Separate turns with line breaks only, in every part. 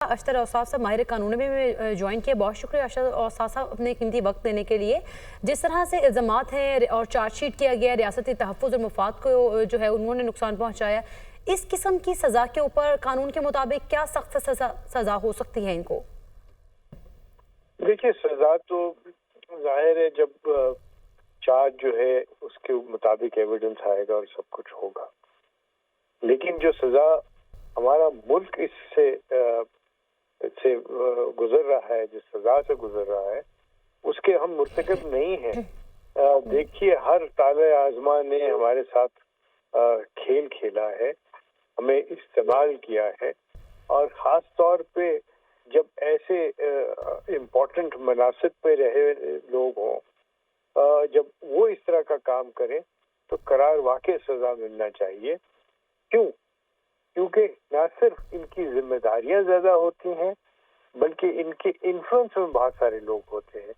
अशतर औसाफ साहब माहिर कानून में ज्वाइन किया, बहुत शुक्रिया अशतर औसाफ साहब अपने कीमती वक्त देने के लिए। जिस तरह से इल्ज़ामात हैं और चार्जशीट किया गया रियासती तहफ़्फ़ुज़ और मफाद को जो है उन्होंने नुकसान पहुँचाया, इस किस्म की सज़ा के ऊपर कानून के मुताबिक क्या सख्त सज़ा हो सकती है इनको?
देखिए, सज़ा तो जाहिर है जब चार्ज जो है उसके मुताबिक एविडेंस आएगा और सब कुछ होगा, लेकिन जो सज़ा हमारा मुल्क इससे गुजर रहा है, जिस सजा से गुजर रहा है, उसके हम मुर्तकब नहीं हैं। देखिए, हर ताले आज़मा ने हमारे साथ खेल खेला है, हमें इस्तेमाल किया है, और ख़ास तौर पे जब ऐसे इम्पोर्टेंट मनासिब पे रहे लोग हों, जब वो इस तरह का काम करें तो करार वाकई सज़ा मिलना चाहिए। क्यों? क्योंकि न सिर्फ इनकी जिम्मेदारियां ज्यादा होती हैं, बल्कि इनके इन्फ्लुएंस में बहुत सारे लोग होते हैं,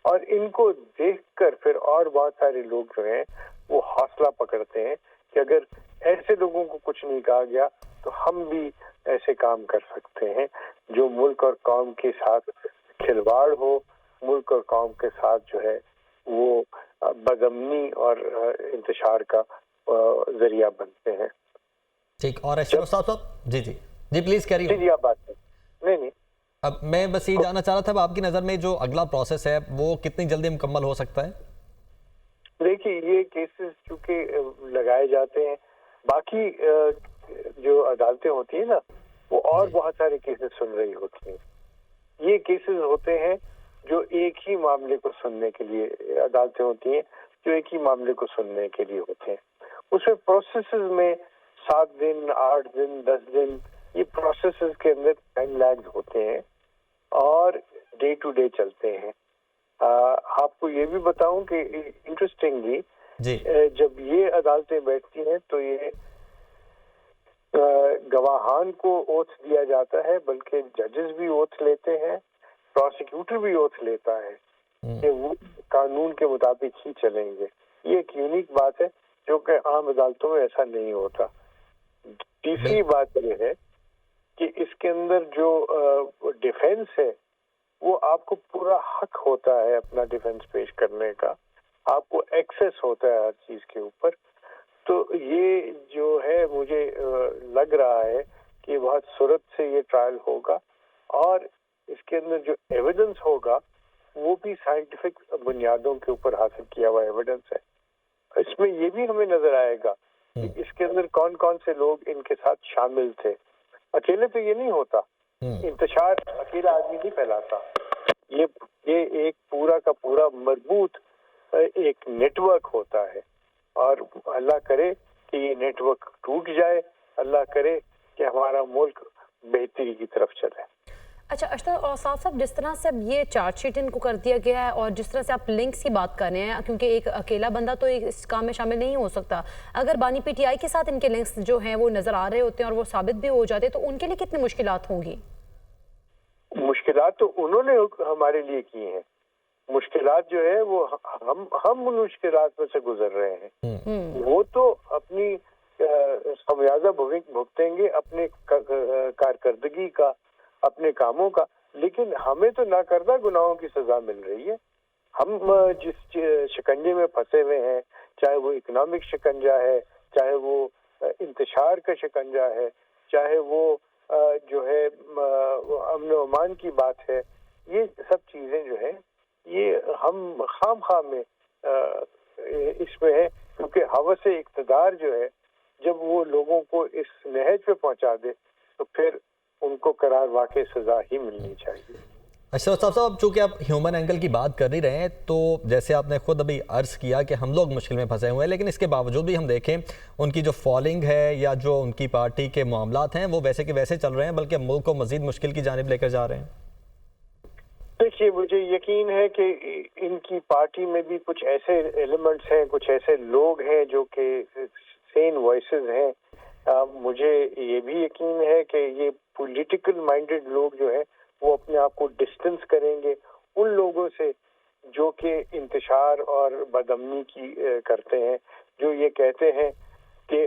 और इनको देखकर फिर और बहुत सारे लोग जो हैं वो हौसला पकड़ते हैं कि अगर ऐसे लोगों को कुछ नहीं कहा गया तो हम भी ऐसे काम कर सकते हैं जो मुल्क और कौम के साथ खिलवाड़ हो, मुल्क और कौम के साथ जो है वो बदअमनी और इंतशार का जरिया बनते हैं।
ठीक, और अशरफ साहब जी जी जी प्लीज करिए।
जी आप बात नहीं।
अब मैं बस ये जानना चाह रहा था, आपकी नज़र में जो अगला प्रोसेस है वो कितनी जल्दी मुकम्मल हो सकता है?
देखिए, ये केसेस चूंकि लगाए जाते हैं, बाकी जो अदालतें होती है ना, वो और बहुत सारे केसेस सुन रही होती हैं। ये केसेस होते हैं जो एक ही मामले को सुनने के लिए, अदालतें होती हैं जो एक ही मामले को सुनने के लिए होते हैं। उसमें प्रोसेसेस में 7 दिन, 8 दिन, 10 दिन, ये प्रोसेसेस के अंदर टाइम लैग्स होते हैं और डे टू डे चलते हैं। आपको ये भी बताऊं कि इंटरेस्टिंगली जब ये अदालतें बैठती हैं तो ये गवाहान को ओथ दिया जाता है, बल्कि जजेस भी ओथ लेते हैं, प्रोसिक्यूटर भी ओथ लेता है कि वो कानून के मुताबिक ही चलेंगे। ये एक यूनिक बात है जो कि आम अदालतों में ऐसा नहीं होता। तीसरी बात यह है कि इसके अंदर जो डिफेंस है वो आपको पूरा हक होता है अपना डिफेंस पेश करने का, आपको एक्सेस होता है हर चीज के ऊपर। तो ये जो है मुझे लग रहा है कि बहुत सूरत से ये ट्रायल होगा, और इसके अंदर जो एविडेंस होगा वो भी साइंटिफिक बुनियादों के ऊपर हासिल किया हुआ एविडेंस है। इसमें ये भी हमें नजर आएगा कि इसके अंदर कौन कौन से लोग इनके साथ शामिल थे। अकेले तो ये नहीं होता, इंतशार अकेला आदमी नहीं फैलाता, ये एक पूरा का पूरा मजबूत एक नेटवर्क होता है, और अल्लाह करे कि ये नेटवर्क टूट जाए, अल्लाह करे कि हमारा मुल्क बेहतरी की तरफ चले।
अच्छा अशतर और साहब, जिस तरह से अब ये चार्जशीट इनको कर दिया गया है और जिस तरह से आप लिंक्स की बात कर रहे हैं, क्योंकि एक अकेला बंदा तो इस काम में शामिल नहीं हो सकता, अगर बानी पीटीआई के साथ इनके लिंक्स जो हैं वो नजर आ रहे होते हैं और वो साबित भी हो जाते तो उनके लिए कितनी मुश्किलात होंगी?
मुश्किलात तो उन्होंने हमारे लिए की हैं। मुश्किलात जो है वो हम उन मुश्किलात में से गुजर रहे हैं। वो तो अपनी खमियाजा भुगतेंगे अपने कारकर्दगी का, अपने कामों का, लेकिन हमें तो नाकर्दा गुनाहों की सजा मिल रही है। हम जिस शिकंजे में फंसे हुए हैं, चाहे वो इकोनॉमिक शिकंजा है, चाहे वो इंतशार का शिकंजा है, चाहे वो जो है अमन व अमान की बात है, ये सब चीजें जो है ये हम खाम में इसमें है, क्योंकि हवस इक़्तिदार जो है जब वो लोगों को इस नहज पे पहुंचा दे तो फिर उनको करार वाकई सजा ही मिलनी चाहिए।
अशरफ साहब, चूंकि आप ह्यूमन एंगल की बात कर ही रहे हैं, तो जैसे आपने खुद अभी अर्ज किया कि हम लोग मुश्किल में फंसे हुए हैं, लेकिन इसके बावजूद भी हम देखें उनकी जो फॉलोइंग है या जो उनकी पार्टी के मामलात हैं वो वैसे के वैसे चल रहे हैं, बल्कि मुल्क को मजीद मुश्किल की जानिब लेकर जा रहे हैं।
देखिए, मुझे यकीन है कि इनकी पार्टी में भी कुछ ऐसे एलिमेंट्स हैं, कुछ ऐसे लोग हैं जो कि सेन वॉइसेस हैं। मुझे ये भी यकीन है कि ये पॉलिटिकल माइंडेड लोग जो है वो अपने आप को डिस्टेंस करेंगे उन लोगों से जो कि इंतशार और बदअमनी की करते हैं, जो ये कहते हैं कि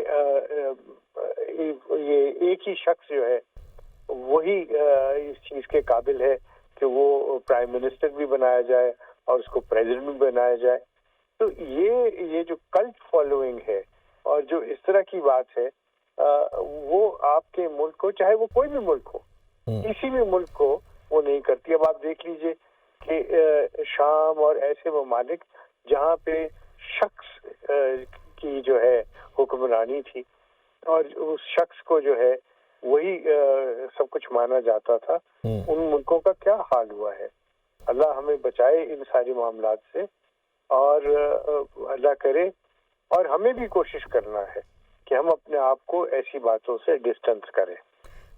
ये एक ही शख्स जो है वही इस चीज के काबिल है कि वो प्राइम मिनिस्टर भी बनाया जाए और उसको प्रेसिडेंट भी बनाया जाए। तो ये जो कल्ट फॉलोइंग है और जो इस तरह की बात है, वो आपके मुल्क को, चाहे वो कोई भी मुल्क हो, किसी भी मुल्क को वो नहीं करती। अब आप देख लीजिए कि शाम और ऐसे ममालिक जहाँ पे शख्स की जो है हुक्मरानी थी और उस शख्स को जो है वही सब कुछ माना जाता था, उन मुल्कों का क्या हाल हुआ है। अल्लाह हमें बचाए इन सारी मामलात से, और अल्लाह करे, और हमें भी कोशिश करना है कि हम अपने आप को ऐसी बातों से डिस्टेंस करें।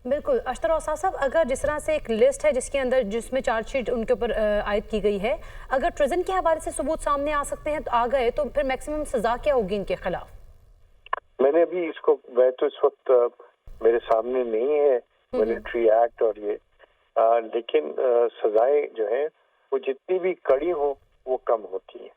बिल्कुल अशतर औसाफ साहब, अगर जिस तरह से एक लिस्ट है जिसके अंदर जिसमें चार्जशीट उनके ऊपर आयद की गई है, अगर ट्रिजन के हवाले से सबूत सामने आ सकते हैं तो आ गए, तो फिर मैक्सिमम सजा क्या होगी इनके खिलाफ?
मैंने अभी इसको, मैं तो इस वक्त मेरे सामने नहीं है मिलिट्री एक्ट और ये, लेकिन सजाएं जो हैं वो जितनी भी कड़ी हो वो कम होती हैं।